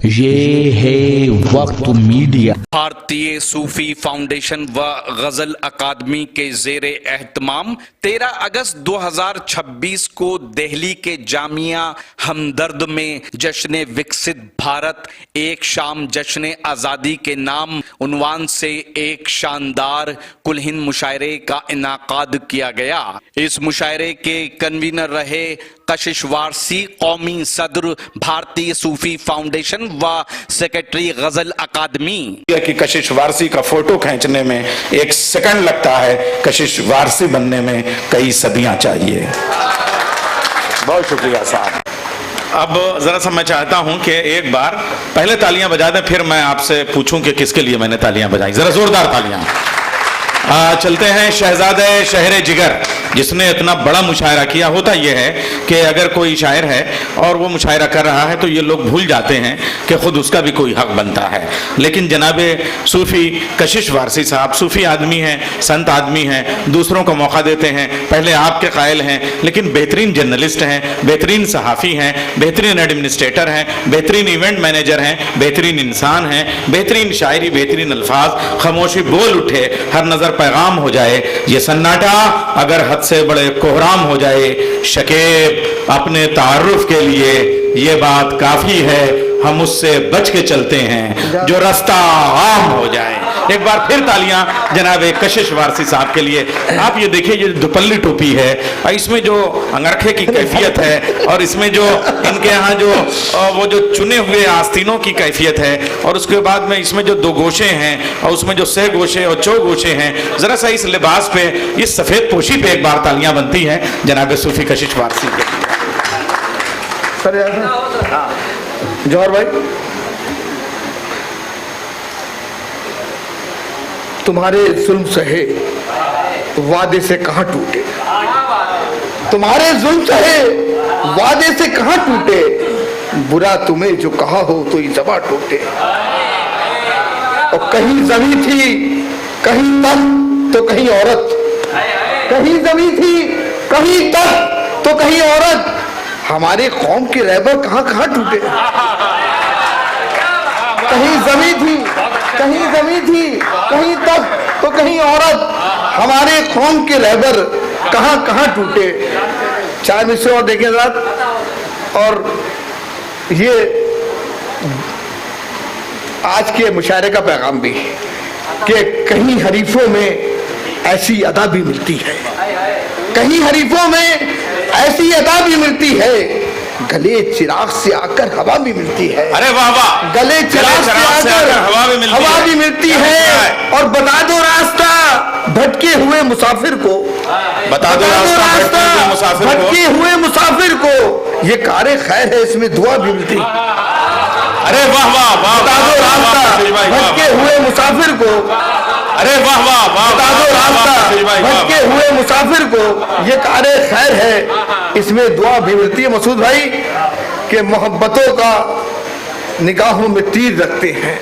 ये है वक्त मीडिया। भारतीय सूफी फाउंडेशन व गजल अकादमी के जेर एहतमाम 13 अगस्त 2026 को दिल्ली के जामिया हमदर्द में जश्न विकसित भारत एक शाम जश्न आज़ादी के नाम उन्वान से एक शानदार कुल-हिंद मुशायरे का इनाकाद किया गया। इस मुशायरे के कन्वीनर रहे कशिश वारसी, कौमी सदर भारतीय सूफी फाउंडेशन व सेक्रेटरी गजल अकादमी। कि कशिश वारसी का फोटो खींचने में 1 सेकंड लगता है, कशिश वारसी बनने में कई सदियां चाहिए। बहुत शुक्रिया साहब। अब जरा सा मैं चाहता हूं कि एक बार पहले तालियां बजा दें, फिर मैं आपसे पूछूं कि किसके लिए मैंने तालियां बजाई। जरा जोरदार तालियां। चलते हैं शहजादे शहरे जिगर, जिसने इतना बड़ा मुशायरा किया। होता यह है कि अगर कोई शायर है और वो मुशायरा कर रहा है तो ये लोग भूल जाते हैं कि खुद उसका भी कोई हक बनता है। लेकिन जनाबे सूफी कशिश वारसी साहब सूफी आदमी हैं, संत आदमी हैं, दूसरों को मौका देते हैं। पहले आपके कायल हैं, लेकिन बेहतरीन जर्नलिस्ट हैं, बेहतरीन सहाफ़ी हैं, बेहतरीन एडमिनिस्ट्रेटर हैं, बेहतरीन इवेंट मैनेजर हैं, बेहतरीन इंसान हैं, बेहतरीन शायरी, बेहतरीन अल्फाज। खामोशी बोल उठे, हर नज़र पैगाम हो जाए। ये सन्नाटा अगर हद से बड़े कोहराम हो जाए। शकीब अपने तारुफ के लिए ये बात काफी है, हम उससे बच के चलते हैं जो रास्ता आम हो जाए। एक बार फिर तालियां जनाब कशिश वारसी साहब के लिए। आप ये देखिए, ये दुपल्ली टोपी है, इसमें जो अंगरखे की कैफियत है और इसमें जो इनके यहाँ जो वो जो चुने हुए आस्तीनों की कैफियत है, और उसके बाद में इसमें जो 2 गोशे हैं और उसमें जो 6 गोशे और 4 गोशे हैं। जरा सा इस लिबास पे, इस सफेद पोशी पे एक बार तालियां बनती हैं जनाब सूफी कशिश वारसी के लिए। जौहर भाई, तुम्हारे जुल्म सहे वादे से कहां टूटे, तुम्हारे जुल्म सहे वादे से कहां टूटे, बुरा तुम्हें जो कहा हो तो ये ज़बां टूटे। और कहीं ज़मीं थी कहीं तख्त तो कहीं औरत, कहीं ज़मीं थी कहीं तख्त तो कहीं औरत, हमारे कौम के रहबर कहां कहां टूटे। कहीं ज़मीं थी कहीं तख्त तो कहीं औरत, हमारे कौम के रहबर कहां कहां टूटे। 4 मिसरे और देखें साहब। और ये आज के मुशायरे का पैगाम भी कि कहीं हरीफों में ऐसी अदा भी मिलती है, कहीं हरीफों में ऐसी अदा भी मिलती है, गले चिराग से आकर हवा भी मिलती है। अरे वाह वाह। गले चिराग से आकर हवा भी मिलती है। और बता दो रास्ता भटके हुए मुसाफिर को, बता दो रास्ता भटके हुए मुसाफिर को, ये कारे खैर है, इसमें दुआ भी मिलती है। अरे वाह वाह वाह। बता दो रास्ता भटके हुए मुसाफिर को, अरे वाह वाह वाह। बता दो रास्ता भटके हुए मुसाफिर को, ये कारे खैर है, इसमें दुआ भी मिलती है। मसूद भाई के मोहब्बतों का निगाहों में तीर रखते हैं,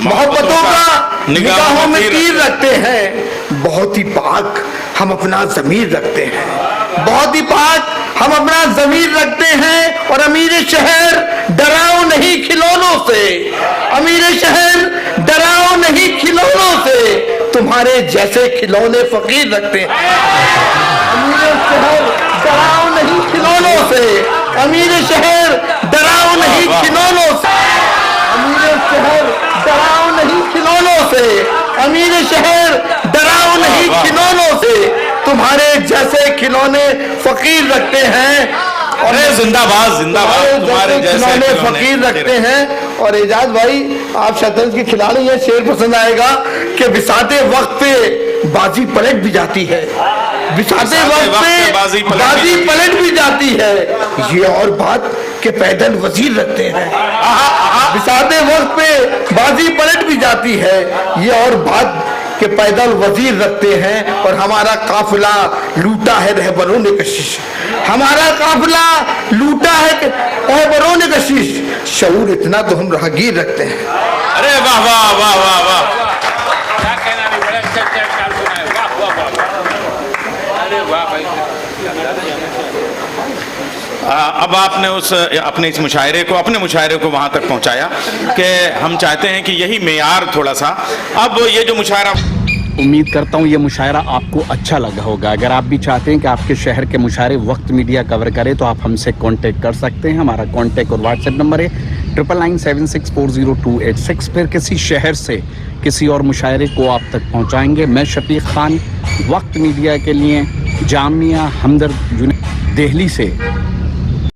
मोहब्बतों का निगाहों में तीर रखते हैं। बहुत ही पाक हम अपना ज़मीर रखते हैं, बहुत ही पाक हम अपना ज़मीर रखते हैं। और अमीर शहर डराओ नहीं खिलौनों से, अमीर शहर डराओ नहीं खिलौनों से, तुम्हारे जैसे खिलौने फकीर रखते हैं। अमीर शहर डराओ नहीं खिलौनों से, अमीर शहर डराओ नहीं खिलौनों से, अमीर शहर डराओ नहीं खिलौनों से, अमीर शहर डराओ नहीं खिलौनों से, तुम्हारे जैसे खिलौने फकीर रखते हैं। और जिंदाबाद जिंदाबाद, तुम्हारे जैसे खिलौने फकीर रखते हैं। और एजाज भाई, आप शतरंज के खिलाड़ी हैं, शेर पसंद आएगा कि बिसाते वक्त पे बाजी पलट भी जाती है, बिसाते वक्त पे बाजी पलट भी जाती है। ये और बात के पैदल वजीर रखते हैं, बिसाते वक्त पे बाजी पलट भी जाती है, ये और बात के पैदल वजीर रखते हैं। और हमारा काफिला लूटा है रहबरों ने कशिश, हमारा काफिला लूटा है रहबरों ने कशिश, शऊर इतना तो हम राहगीर रखते हैं। अरे वाह वाह वाह वाह वाह। अब आपने अपने इस मुशायरे को, अपने मुशायरे को वहाँ तक पहुँचाया कि हम चाहते हैं कि यही मेयार थोड़ा सा, अब ये जो मुशायरा, उम्मीद करता हूँ ये मुशायरा आपको अच्छा लगा होगा। अगर आप भी चाहते हैं कि आपके शहर के मुशायरे वक्त मीडिया कवर करे तो आप हमसे कांटेक्ट कर सकते हैं। हमारा कांटेक्ट और व्हाट्सएप नंबर है 9997640286। फिर किसी शहर से किसी और मुशायरे को आप तक पहुँचाएंगे। मैं शफीक खान, वक्त मीडिया के लिए जामिया हमदर्द दिल्ली से